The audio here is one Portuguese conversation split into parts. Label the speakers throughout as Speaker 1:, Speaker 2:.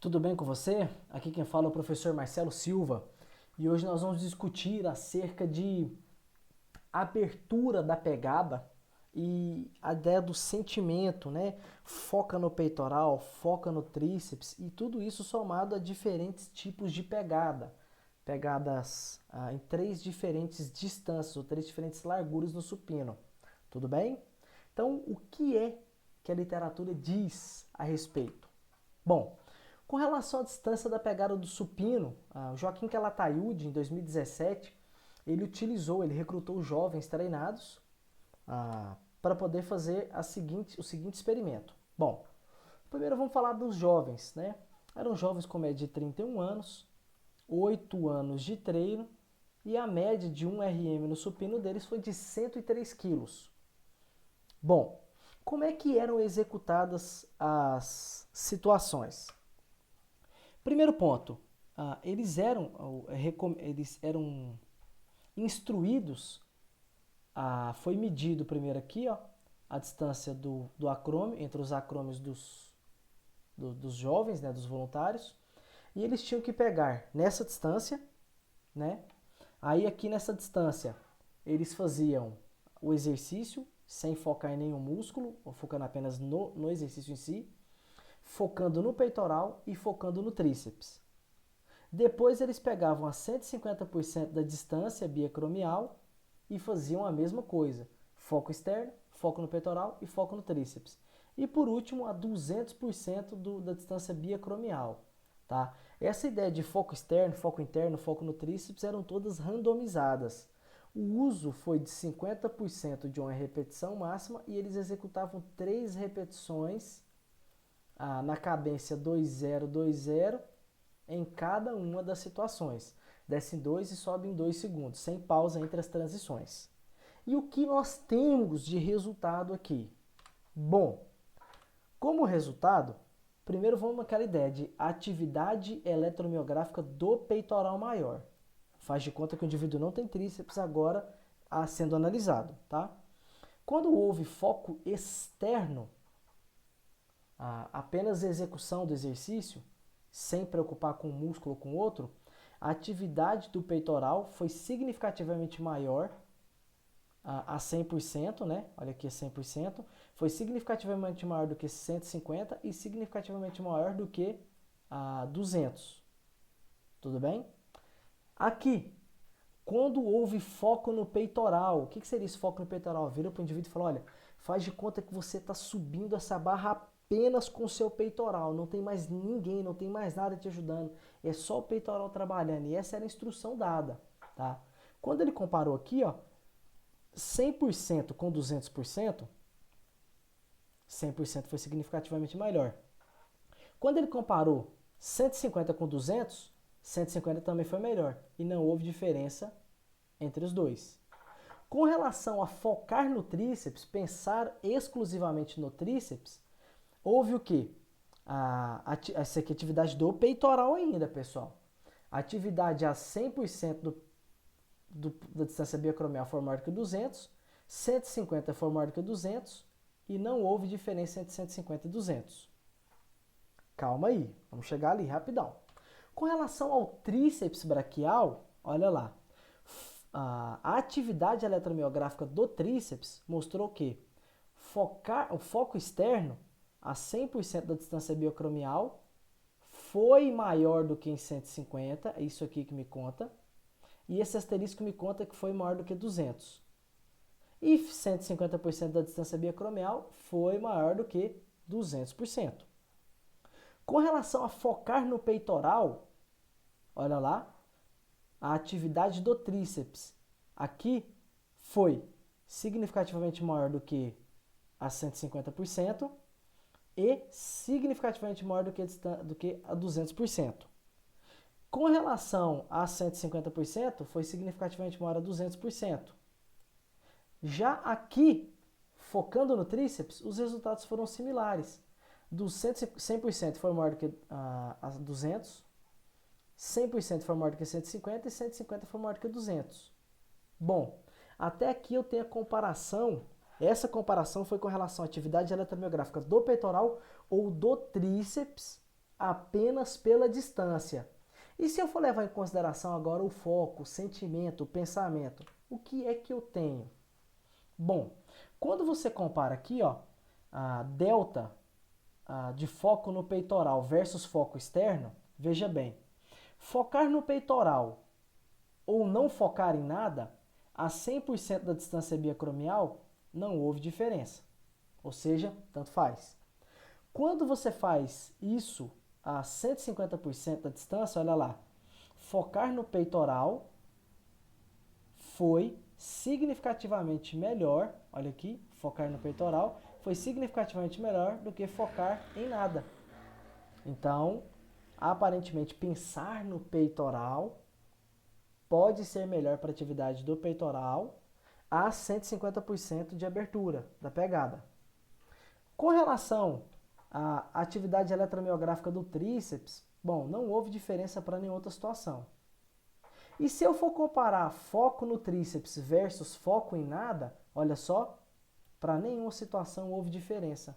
Speaker 1: Tudo bem com você? Aqui quem fala é o professor Marcelo Silva e hoje nós vamos discutir acerca de abertura da pegada e a ideia do sentimento, né? Foca no peitoral, foca no tríceps e tudo isso somado a diferentes tipos de pegada. Pegadas em três diferentes distâncias ou três diferentes larguras no supino. Tudo bem? Então, o que é que a literatura diz a respeito? Bom, com relação à distância da pegada do supino, o Joaquim Calatayud, em 2017, ele recrutou jovens treinados para poder fazer o seguinte experimento. Bom, primeiro vamos falar dos jovens, né? Eram jovens com média de 31 anos, 8 anos de treino e a média de 1 RM no supino deles foi de 103 quilos. Bom, como é que eram executadas as situações? Primeiro ponto, eles eram instruídos, foi medido primeiro aqui, ó, a distância do acrômio, entre os acrômios dos jovens, né, dos voluntários, e eles tinham que pegar nessa distância, né, aí aqui nessa distância eles faziam o exercício sem focar em nenhum músculo, ou focando apenas no exercício em si, focando no peitoral e focando no tríceps. Depois eles pegavam a 150% da distância biacromial e faziam a mesma coisa. Foco externo, foco no peitoral e foco no tríceps. E por último, a 200% da distância biacromial. Tá? Essa ideia de foco externo, foco interno, foco no tríceps eram todas randomizadas. O uso foi de 50% de uma repetição máxima e eles executavam 3 repetições na cadência 2020 em cada uma das situações. Desce em 2 e sobe em 2 segundos, sem pausa entre as transições. E o que nós temos de resultado aqui? Bom, como resultado, primeiro vamos naquela ideia de atividade eletromiográfica do peitoral maior. Faz de conta que o indivíduo não tem tríceps agora sendo analisado, tá? Quando houve foco externo, apenas a execução do exercício, sem preocupar com um músculo ou com outro, a atividade do peitoral foi significativamente maior a 100%, né? Olha aqui, 100%. Foi significativamente maior do que 150 e significativamente maior do que 200. Tudo bem? Aqui, quando houve foco no peitoral, o que seria esse foco no peitoral? Vira para o indivíduo e fala, olha, faz de conta que você está subindo essa barra apenas com o seu peitoral, não tem mais ninguém, não tem mais nada te ajudando, é só o peitoral trabalhando, e essa era a instrução dada, tá? Quando ele comparou aqui, ó, 100% com 200%, 100% foi significativamente melhor. Quando ele comparou 150 com 200, 150 também foi melhor, e não houve diferença entre os dois. Com relação a focar no tríceps, pensar exclusivamente no tríceps, houve o quê? Essa aqui é a atividade do peitoral ainda, pessoal. A atividade a 100% da distância biacromial foi maior que 200, 150 foi maior que 200 e não houve diferença entre 150 e 200. Calma aí, vamos chegar ali rapidão. Com relação ao tríceps braquial, olha lá, a atividade eletromiográfica do tríceps mostrou que o foco externo a 100% da distância biacromial foi maior do que em 150, é isso aqui que me conta, e esse asterisco me conta que foi maior do que 200. E 150% da distância biacromial foi maior do que 200%. Com relação a focar no peitoral, olha lá, a atividade do tríceps aqui foi significativamente maior do que a 150% e significativamente maior do que a 200%. Com relação a 150%, foi significativamente maior a 200%. Já aqui, focando no tríceps, os resultados foram similares. Do 100% foi maior do que a 200, 100% foi maior do que 150 e 150 foi maior do que 200. Bom, até aqui eu tenho a comparação. Essa comparação foi com relação à atividade eletromiográfica do peitoral ou do tríceps apenas pela distância. E se eu for levar em consideração agora o foco, o sentimento, o pensamento, o que é que eu tenho? Bom, quando você compara aqui, ó, a delta de foco no peitoral versus foco externo, veja bem, focar no peitoral ou não focar em nada, a 100% da distância biacromial, não houve diferença. Ou seja, tanto faz. Quando você faz isso a 150% da distância, olha lá, focar no peitoral foi significativamente melhor, olha aqui, focar no peitoral foi significativamente melhor do que focar em nada. Então, aparentemente, pensar no peitoral pode ser melhor para a atividade do peitoral a 150% de abertura da pegada. Com relação à atividade eletromiográfica do tríceps, bom, não houve diferença para nenhuma outra situação. E se eu for comparar foco no tríceps versus foco em nada, olha só, para nenhuma situação houve diferença.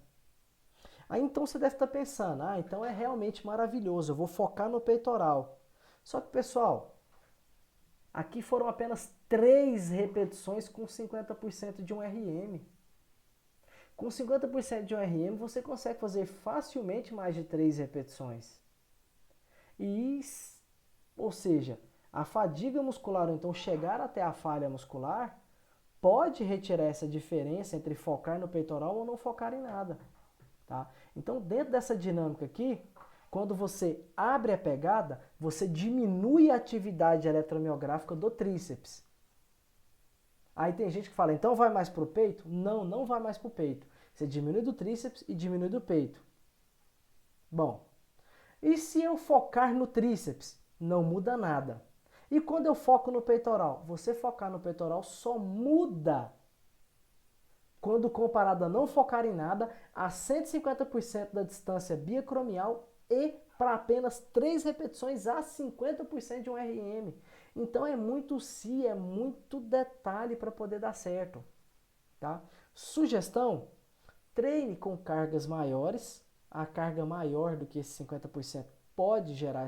Speaker 1: Aí então você deve estar pensando, então é realmente maravilhoso, eu vou focar no peitoral. Só que, pessoal, aqui foram apenas 3 repetições com 50% de um RM. Com 50% de um RM, você consegue fazer facilmente mais de 3 repetições. Ou seja, a fadiga muscular, ou então chegar até a falha muscular, pode retirar essa diferença entre focar no peitoral ou não focar em nada. Tá? Então, dentro dessa dinâmica aqui, quando você abre a pegada, você diminui a atividade eletromiográfica do tríceps. Aí tem gente que fala, então vai mais para o peito? Não, não vai mais para o peito. Você diminui do tríceps e diminui do peito. Bom, e se eu focar no tríceps? Não muda nada. E quando eu foco no peitoral? Você focar no peitoral só muda quando comparado a não focar em nada, a 150% da distância biacromial e para apenas 3 repetições a 50% de um RM. Então é muito é muito detalhe para poder dar certo. Tá? Sugestão, treine com cargas maiores, a carga maior do que esse 50% pode gerar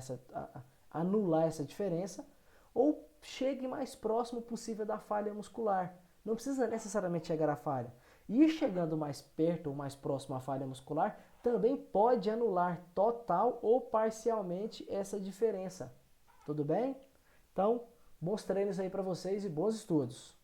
Speaker 1: anular essa diferença, ou chegue mais próximo possível da falha muscular. Não precisa necessariamente chegar à falha. E chegando mais perto ou mais próximo à falha muscular, também pode anular total ou parcialmente essa diferença. Tudo bem? Então, bons treinos aí para vocês e bons estudos.